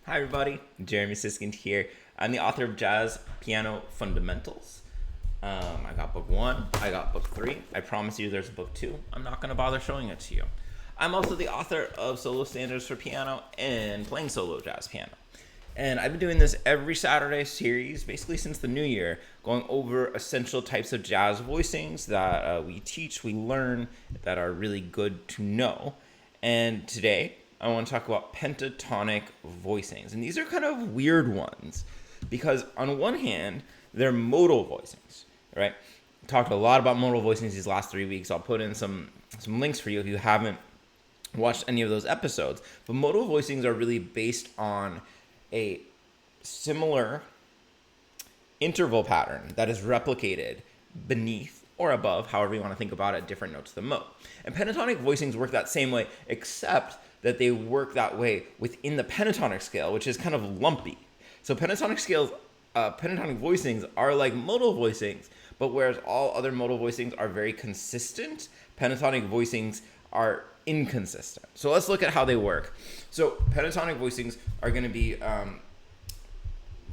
Hi everybody, Jeremy Siskind here. I'm the author of Jazz Piano Fundamentals. I got book 1, I got book 3. I promise you there's book 2. I'm not going to bother showing it to you. I'm also the author of Solo Standards for Piano and Playing Solo Jazz Piano. And I've been doing this every Saturday series, basically since the new year, going over essential types of jazz voicings that we teach, we learn, that are really good to know. And today, I want to talk about pentatonic voicings. And these are kind of weird ones because on one hand, they're modal voicings, right? I talked a lot about modal voicings these last 3 weeks. I'll put in some links for you if you haven't watched any of those episodes. But modal voicings are really based on a similar interval pattern that is replicated beneath or above, however you want to think about it, different notes of the mode. And pentatonic voicings work that same way, except that they work that way within the pentatonic scale, which is kind of lumpy. So pentatonic scales, pentatonic voicings are like modal voicings, but whereas all other modal voicings are very consistent, pentatonic voicings are inconsistent. So let's look at how they work. So pentatonic voicings are going to be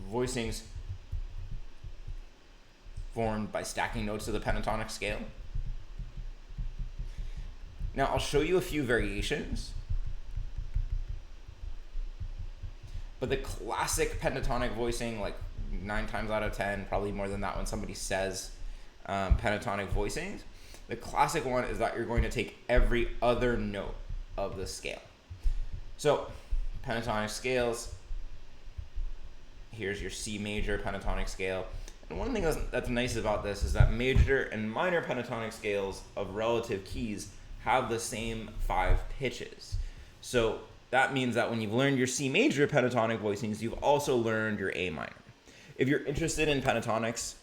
voicings formed by stacking notes of the pentatonic scale. Now I'll show you a few variations, but the classic pentatonic voicing, like 9 times out of 10, probably more than that when somebody says pentatonic voicings, the classic one is that you're going to take every other note of the scale. So pentatonic scales, here's your C major pentatonic scale. And one thing that's nice about this is that major and minor pentatonic scales of relative keys have the same 5 pitches. So that means that when you've learned your C major pentatonic voicings, you've also learned your A minor. If you're interested in pentatonics,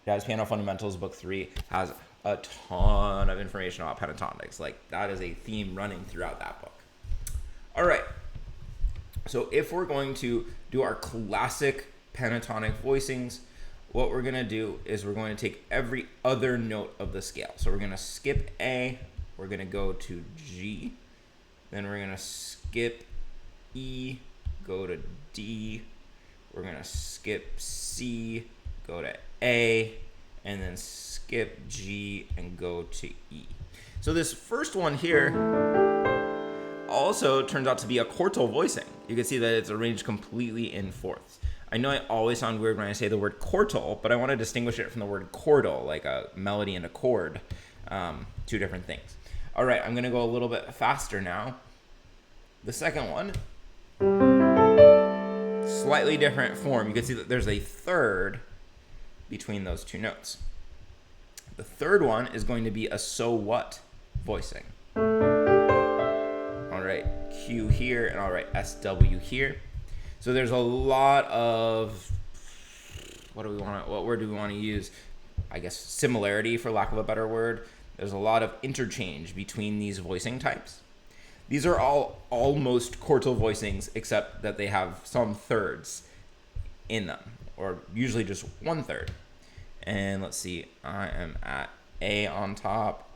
Jazz Piano Fundamentals book 3 has a ton of information about pentatonics. Like, that is a theme running throughout that book. All right. So if we're going to do our classic pentatonic voicings, what we're going to do is we're going to take every other note of the scale. So we're going to skip A, we're going to go to G, then we're going to skip E, go to D, we're going to skip C, go to A, and then skip G and go to E. So this first one here also turns out to be a quartal voicing. You can see that it's arranged completely in fourths. I know I always sound weird when I say the word quartal, but I want to distinguish it from the word chordal, like a melody and a chord, 2 different things. All right, I'm going to go a little bit faster now. The second one, slightly different form. You can see that there's a third between those 2 notes. The third one is going to be a so what voicing. All right, Q here, and all right, SW here. So there's a lot of, what word do we want to use? I guess similarity, for lack of a better word. There's a lot of interchange between these voicing types. These are all almost quartal voicings, except that they have some thirds in them, or usually just 1/3. And let's see, I am at A on top.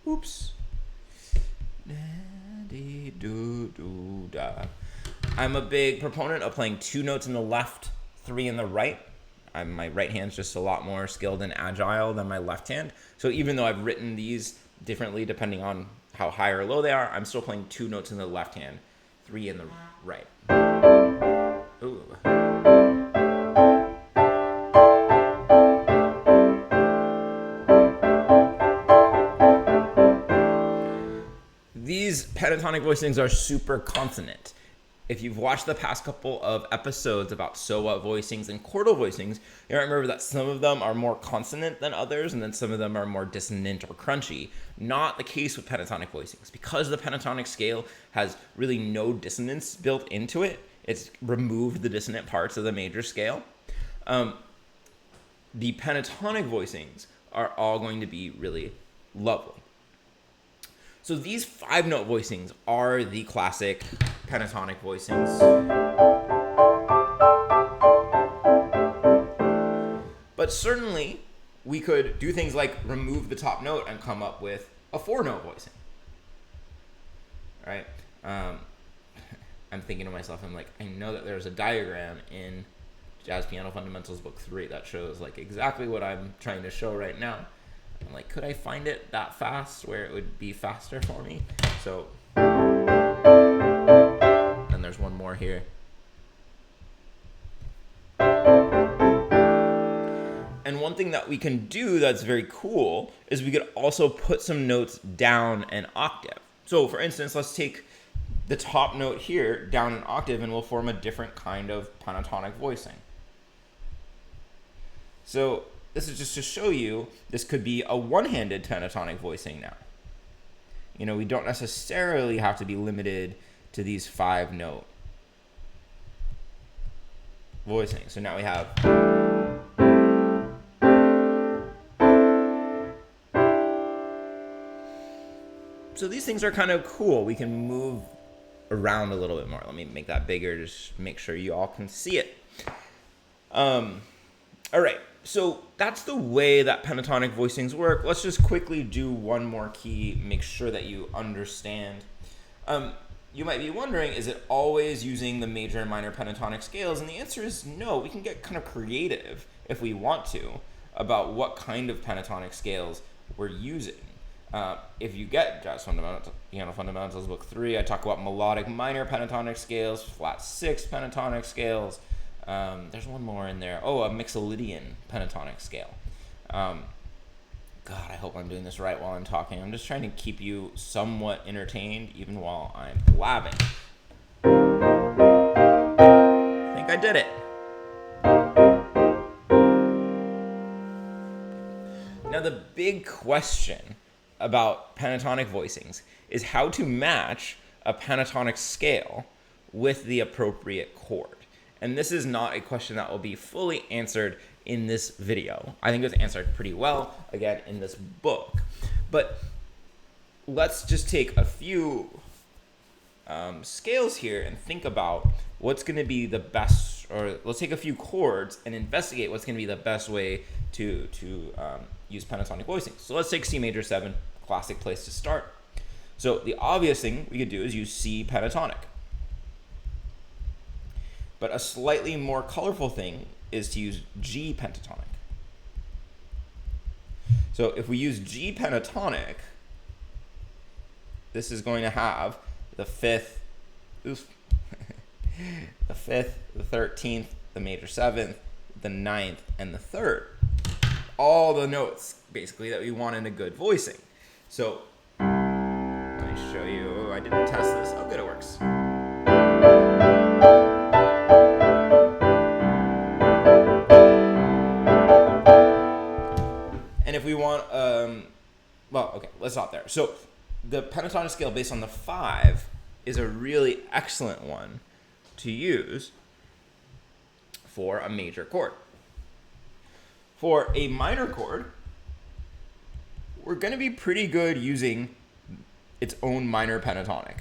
Oops. I'm a big proponent of playing 2 notes in the left, 3 in the right. My right hand's just a lot more skilled and agile than my left hand. So even though I've written these differently depending on how high or low they are, I'm still playing 2 notes in the left hand, 3 in the right. Ooh. These pentatonic voicings are super consonant. If you've watched the past couple of episodes about so what voicings and chordal voicings, you remember that some of them are more consonant than others, and then some of them are more dissonant or crunchy. Not the case with pentatonic voicings. Because the pentatonic scale has really no dissonance built into it, it's removed the dissonant parts of the major scale. The pentatonic voicings are all going to be really lovely. So these 5-note voicings are the classic pentatonic voicings. But certainly, we could do things like remove the top note and come up with a 4-note voicing. Right? I'm thinking to myself, I'm like, I know that there's a diagram in Jazz Piano Fundamentals Book 3 that shows like exactly what I'm trying to show right now. I'm like, could I find it that fast where it would be faster for me? So, and there's one more here. And one thing that we can do that's very cool is we could also put some notes down an octave. So for instance, let's take the top note here down an octave and we'll form a different kind of pentatonic voicing. So this is just to show you, this could be a one-handed pentatonic voicing now. You know, we don't necessarily have to be limited to these 5-note voicings. So now we have... So these things are kind of cool. We can move around a little bit more. Let me make that bigger, just make sure you all can see it. All right, so that's the way that pentatonic voicings work. Let's just quickly do one more key, make sure that you understand. You might be wondering, is it always using the major and minor pentatonic scales? And the answer is no. We can get kind of creative if we want to about what kind of pentatonic scales we're using. If you get Jazz Piano Fundamentals Book 3, I talk about melodic minor pentatonic scales, flat 6 pentatonic scales. There's one more in there. Oh, a Mixolydian pentatonic scale. God, I hope I'm doing this right while I'm talking. I'm just trying to keep you somewhat entertained even while I'm blabbing. I think I did it. Now the big question about pentatonic voicings is how to match a pentatonic scale with the appropriate chord. And this is not a question that will be fully answered in this video. I think it was answered pretty well, again, in this book. But let's just take a few scales here and think about what's going to be the best, or let's take a few chords and investigate what's going to be the best way to use pentatonic voicings. So let's take C major 7, classic place to start. So the obvious thing we could do is use C pentatonic. But a slightly more colorful thing is to use G pentatonic. So if we use G pentatonic, this is going to have the 5th, the 5th, the 13th, the major 7th, the 9th, and the 3rd. All the notes, basically, that we want in a good voicing. So, let me show you. I didn't test this. Oh, good, it works. And if we want, well, okay, let's stop there. So, the pentatonic scale based on the 5 is a really excellent one to use for a major chord. For a minor chord, we're going to be pretty good using its own minor pentatonic.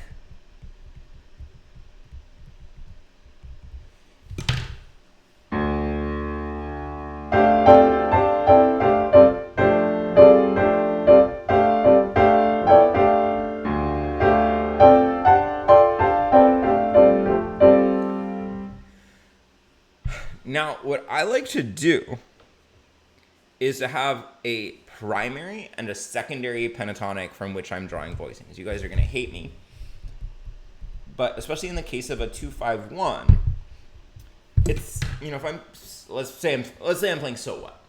Now, what I like to do is to have a primary and a secondary pentatonic from which I'm drawing voicings. You guys are going to hate me, but especially in the case of a 2-5-1, it's, you know, if I'm, let's say I'm playing So What,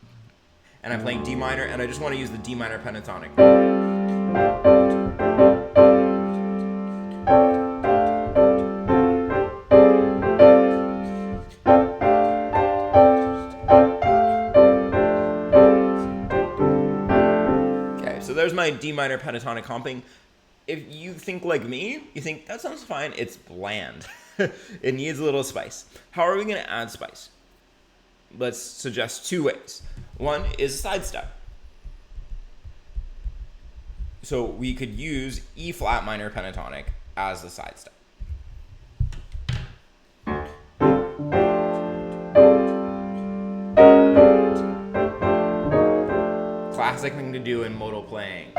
and I'm playing D minor, and I just want to use the D minor pentatonic. There's my D minor pentatonic comping. If you think like me, you think that sounds fine, it's bland. It needs a little spice. How are we going to add spice? Let's suggest 2 ways. One is a side step. So we could use E flat minor pentatonic as the side step. Classic thing to do in modal playing.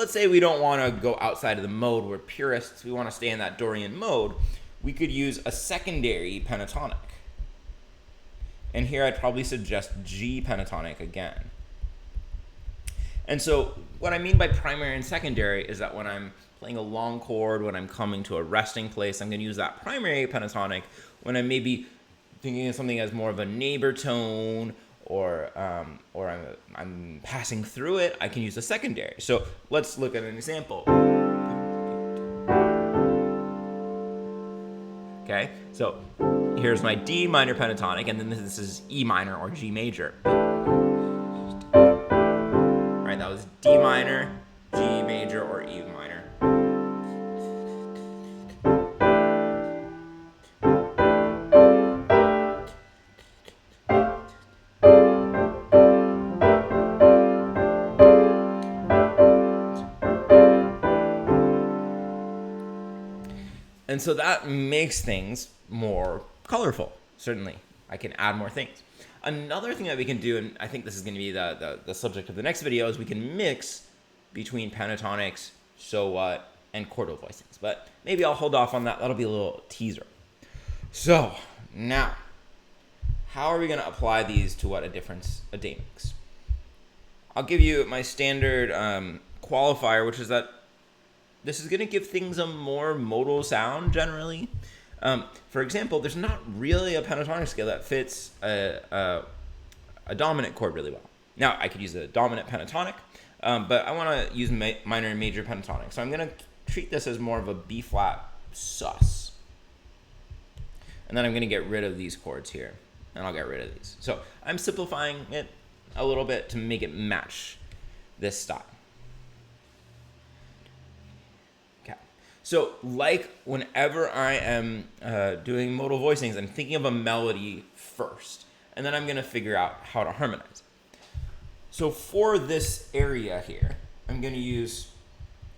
let's say we don't want to go outside of the mode. We're purists. We want to stay in that Dorian mode. We could use a secondary pentatonic. And here I'd probably suggest G pentatonic again. And so what I mean by primary and secondary is that when I'm playing a long chord, when I'm coming to a resting place, I'm going to use that primary pentatonic. When I'm maybe thinking of something as more of a neighbor tone, or I'm passing through it, I can use a secondary. So let's look at an example. Okay, so here's my D minor pentatonic, and then this is E minor or G major. All right, that was D minor, G major, or E minor. And so that makes things more colorful. Certainly, I can add more things. Another thing that we can do, and I think this is going to be the subject of the next video, is we can mix between pentatonics, so what, and chordal voicings. But maybe I'll hold off on that. That'll be a little teaser. So now, how are we going to apply these to what a difference a day makes? I'll give you my standard qualifier, which is that this is going to give things a more modal sound generally. For example, there's not really a pentatonic scale that fits a dominant chord really well. Now, I could use a dominant pentatonic, but I want to use minor and major pentatonic. So I'm going to treat this as more of a B flat sus. And then I'm going to get rid of these chords here, and I'll get rid of these. So I'm simplifying it a little bit to make it match this style. So like whenever I am doing modal voicings, I'm thinking of a melody first, and then I'm going to figure out how to harmonize. So for this area here, I'm going to use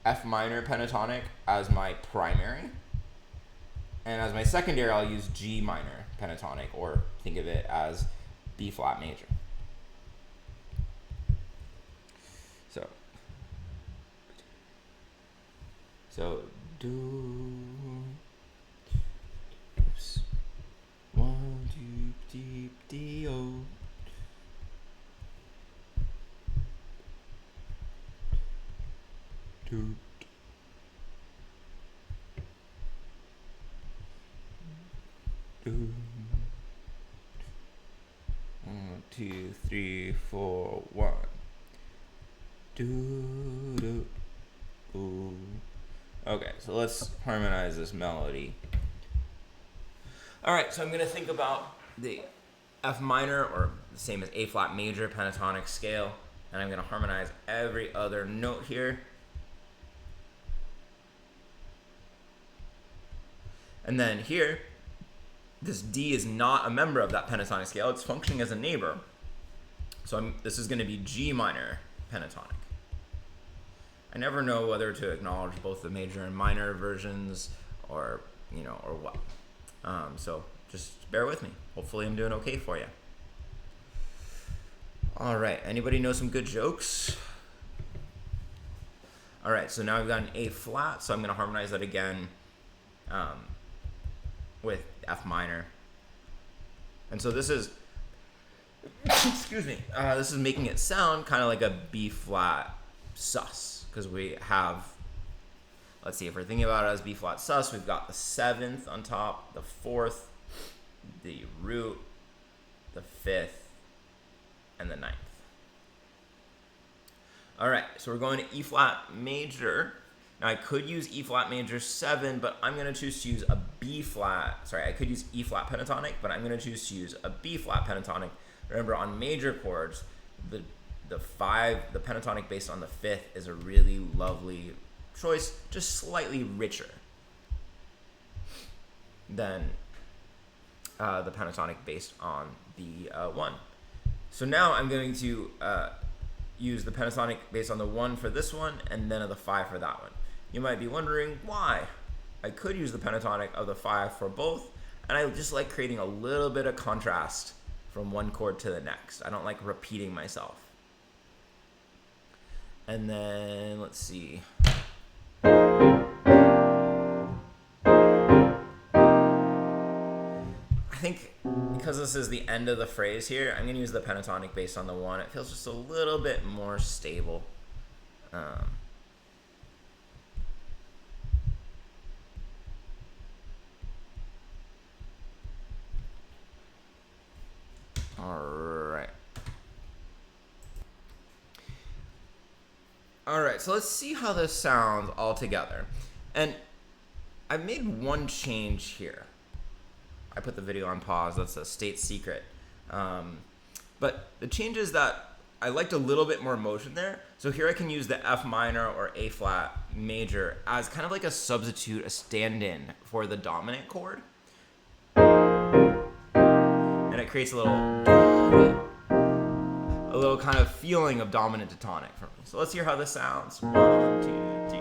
F minor pentatonic as my primary, and as my secondary, I'll use G minor pentatonic, or think of it as B flat major. So do, oops, 1 2 deep D O, do, 1 2 3 4 1 do do. Ooh. Okay, so let's harmonize this melody. All right, so I'm going to think about the F minor, or the same as A flat major pentatonic scale, and I'm going to harmonize every other note here. And then here, this D is not a member of that pentatonic scale. It's functioning as a neighbor. So this is going to be G minor pentatonic. I never know whether to acknowledge both the major and minor versions, or or what. So just bear with me. Hopefully I'm doing okay for you. All right, anybody know some good jokes? All right, so now I've got an A flat, so I'm going to harmonize that again with F minor. And so this is, excuse me, this is making it sound kind of like a B flat sus. Because we have, let's see, if we're thinking about it as B flat sus, we've got the 7th on top, the 4th, the root, the 5th, and the 9th. All right, so we're going to E flat major. Now I could use E flat major 7, but I'm going to choose to use a B flat. Sorry, I could use E flat pentatonic, but I'm going to choose to use a B flat pentatonic. Remember, on major chords, the pentatonic based on the 5th is a really lovely choice, just slightly richer than the pentatonic based on the 1. So now I'm going to use the pentatonic based on the 1 for this one, and then of the 5 for that one. You might be wondering why. I could use the pentatonic of the 5 for both, and I just like creating a little bit of contrast from one chord to the next. I don't like repeating myself. And then let's see. I think because this is the end of the phrase here, I'm going to use the pentatonic based on the 1. It feels just a little bit more stable. All right, so let's see how this sounds all together. And I've made one change here. I put the video on pause. That's a state secret. But the change is that I liked a little bit more motion there. So here I can use the F minor or A flat major as kind of like a substitute, a stand-in for the dominant chord. And it creates a little kind of feeling of dominant to tonic for me. So let's hear how this sounds. 1, 2, 3.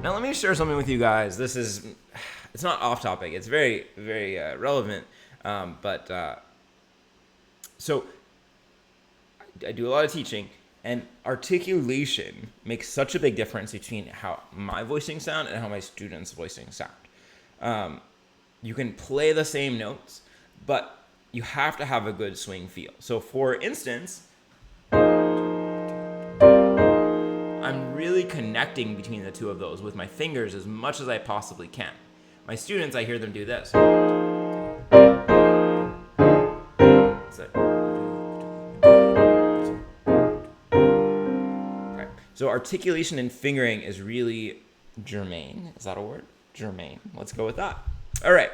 Now let me share something with you guys. It's not off topic. It's very, very relevant. So I do a lot of teaching, and articulation makes such a big difference between how my voicing sound and how my students' voicing sound. You can play the same notes, but you have to have a good swing feel. So for instance, I'm really connecting between the two of those with my fingers as much as I possibly can. My students, I hear them do this. So articulation and fingering is really germane. Is that a word? Germane. Let's go with that. All right.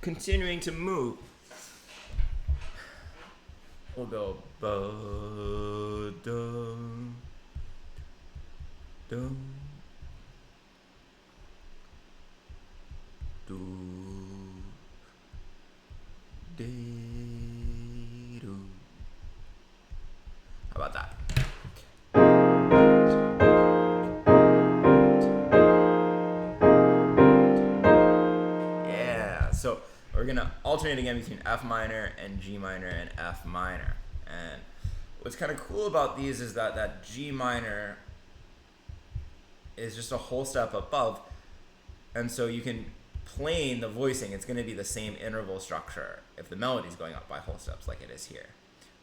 Continuing to move. We'll go ba da da do de do. How about that? So we're going to alternate again between F minor and G minor and F minor. And what's kind of cool about these is that G minor is just a whole step above. And so you can plane the voicing. It's going to be the same interval structure if the melody's going up by whole steps like it is here.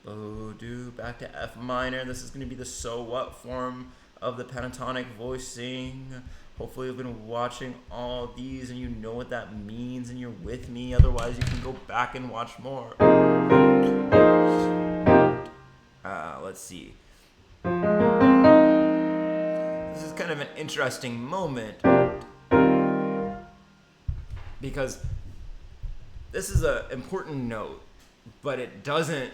Bo, do, back to F minor. This is going to be the so what form of the pentatonic voicing. Hopefully you've been watching all these and you know what that means and you're with me. Otherwise, you can go back and watch more. Let's see. This is kind of an interesting moment because this is an important note, but it doesn't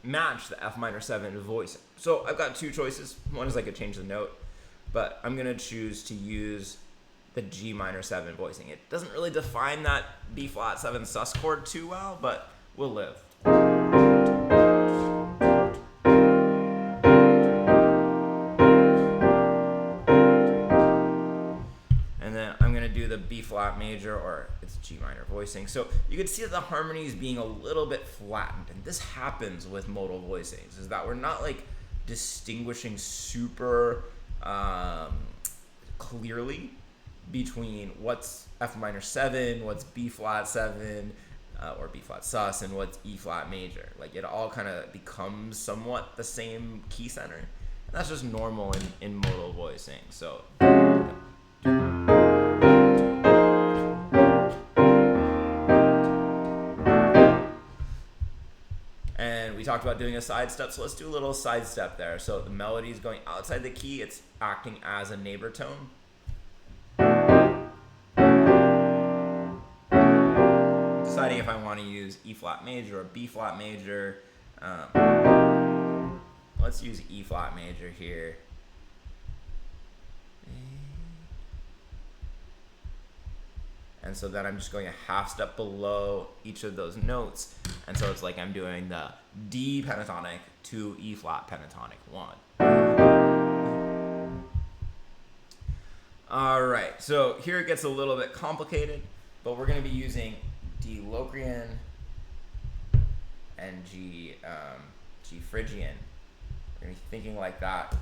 match the F minor 7 voicing. So I've got two choices. One is I could change the note, but I'm going to choose to use the G minor 7 voicing. It doesn't really define that B flat 7 sus chord too well, but we'll live. And then I'm going to do the B flat major, or it's G minor voicing. So you can see that the harmony is being a little bit flattened. And this happens with modal voicings, is that we're not like distinguishing super clearly between what's F minor 7, what's B flat 7, or B flat sus, and what's E flat major. Like it all kind of becomes somewhat the same key center. And that's just normal in modal voicing. So we talked about doing a side step, so let's do a little side step there. So the melody is going outside the key, it's acting as a neighbor tone. Deciding if I want to use E flat major or B flat major. Let's use E flat major here. And so then I'm just going a half step below each of those notes. And so it's like I'm doing the D pentatonic to E flat pentatonic 1. All right, so here it gets a little bit complicated, but we're going to be using D Locrian and G Phrygian. We're going to be thinking like that.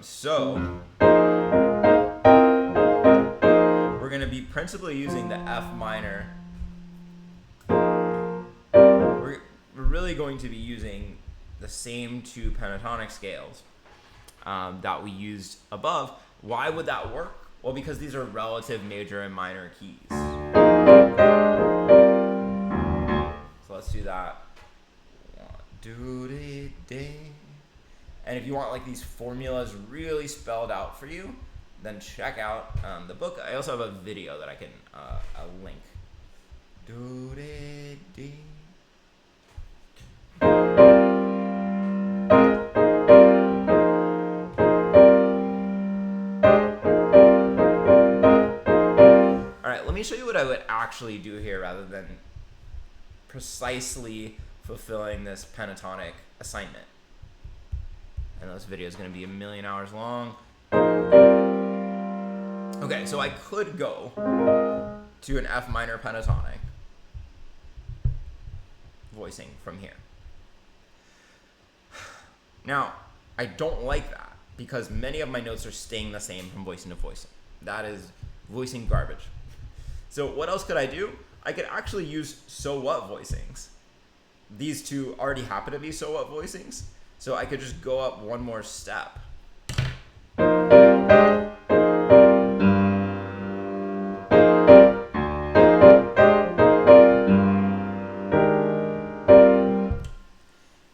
So we're going to be principally using the F minor. We're really going to be using the same two pentatonic scales that we used above. Why would that work? Well, because these are relative major and minor keys. So let's do that. And if you want like these formulas really spelled out for you, then check out the book. I also have a video that I can link. All right, let me show you what I would actually do here rather than precisely fulfilling this pentatonic assignment. And this video is going to be 1,000,000 hours long. Okay, so I could go to an F minor pentatonic voicing from here. Now, I don't like that because many of my notes are staying the same from voicing to voicing. That is voicing garbage. So what else could I do? I could actually use so what voicings. These two already happen to be so what voicings. So I could just go up one more step.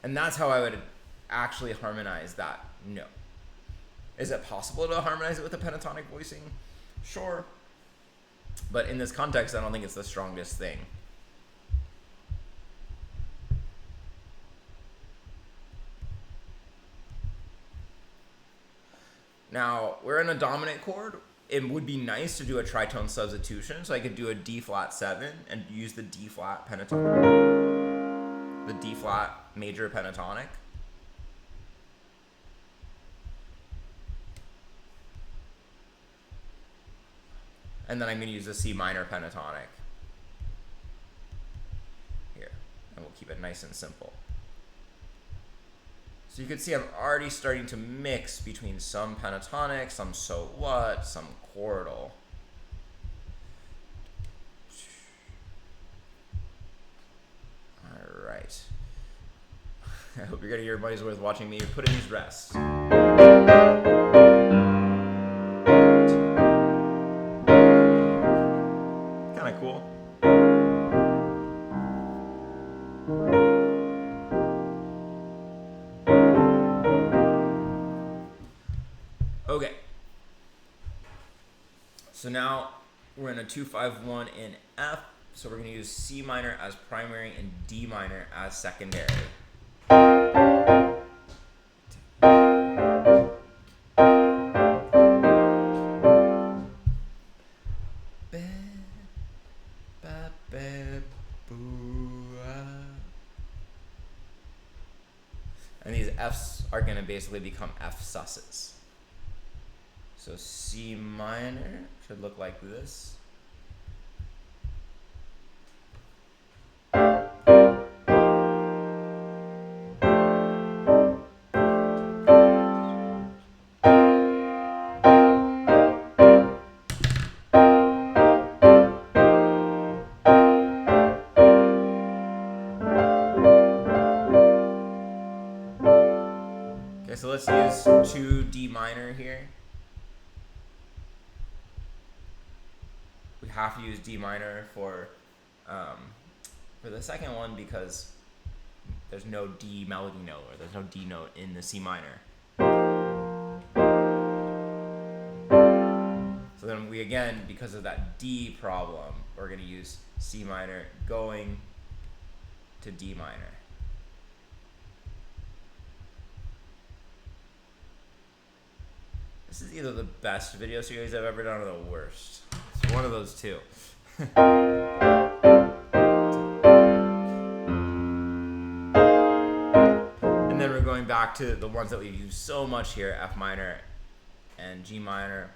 And that's how I would actually harmonize that note. Is it possible to harmonize it with a pentatonic voicing? Sure. But in this context, I don't think it's the strongest thing. Now, we're in a dominant chord. It would be nice to do a tritone substitution, so I could do a D flat 7 and use the D flat pentatonic, the D flat major pentatonic. And then I'm going to use the C minor pentatonic here, and we'll keep it nice and simple. So you can see I'm already starting to mix between some pentatonic, some so what, some chordal. All right. I hope you're getting your money's worth watching me put in these rests. Kind of cool. Okay, so now we're in a 2-5-1 in F, so we're going to use C minor as primary and D minor as secondary. And these Fs are going to basically become F susses. So C minor should look like this. Okay, so let's use 2 D minor here. We have to use D minor for the second one because there's no D melody note, or there's no D note in the C minor. So then we again, because of that D problem, we're going to use C minor going to D minor. This is either the best video series I've ever done or the worst. It's one of those two. And then we're going going back to the ones that we use so much here, F minor and G minor.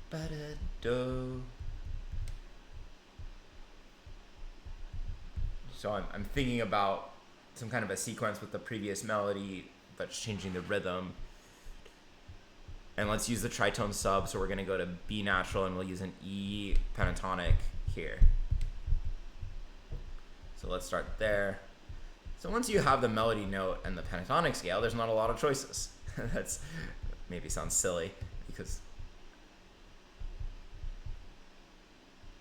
Ba-da-do. So I'm thinking about some kind of a sequence with the previous melody, but changing the rhythm. And let's use the tritone sub. So we're going to go to B natural, and we'll use an E pentatonic here. So let's start there. So once you have the melody note and the pentatonic scale, there's not a lot of choices. That's maybe sounds silly because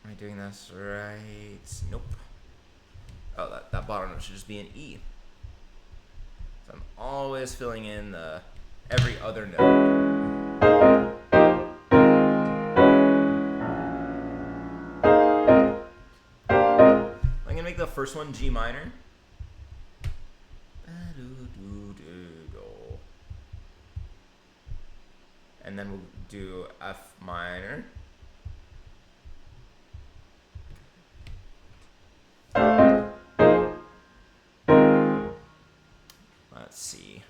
am I doing this right? Nope. Oh, that bottom note should just be an E. So I'm always filling in the every other note. I'm gonna make the first one G minor. And then we'll do F minor. Let's see.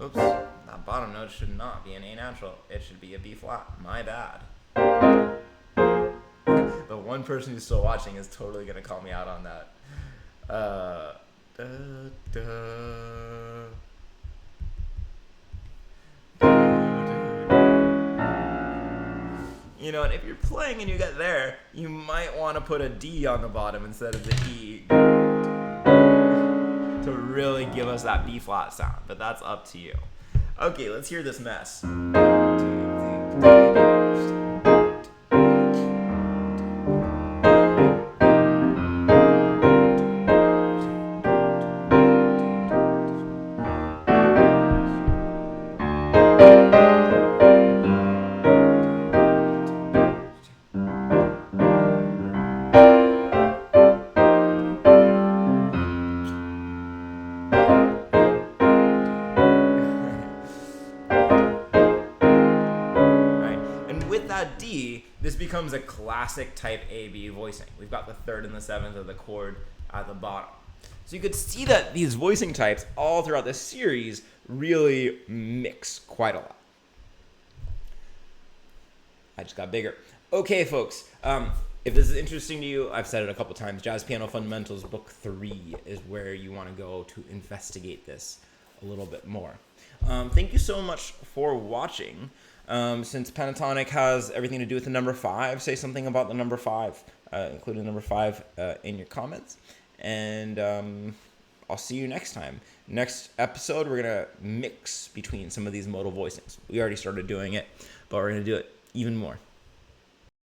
Oops, that bottom note should not be an A natural. It should be a B flat. My bad. The one person who's still watching is totally gonna call me out on that. You know, and if you're playing and you get there, you might want to put a D on the bottom instead of the E to really give us that B flat sound, but that's up to you. Okay, let's hear this mess. D, this becomes a classic type A-B voicing. We've got the third and the seventh of the chord at the bottom. So you could see that these voicing types all throughout this series really mix quite a lot. I just got bigger. Okay, folks, if this is interesting to you, I've said it a couple times, Jazz Piano Fundamentals Book 3 is where you want to go to investigate this a little bit more. Thank you so much for watching. Since pentatonic has everything to do with the number 5, say something about the number 5, including number 5 in your comments. And I'll see you next time. Next episode, we're going to mix between some of these modal voicings. We already started doing it, but we're going to do it even more.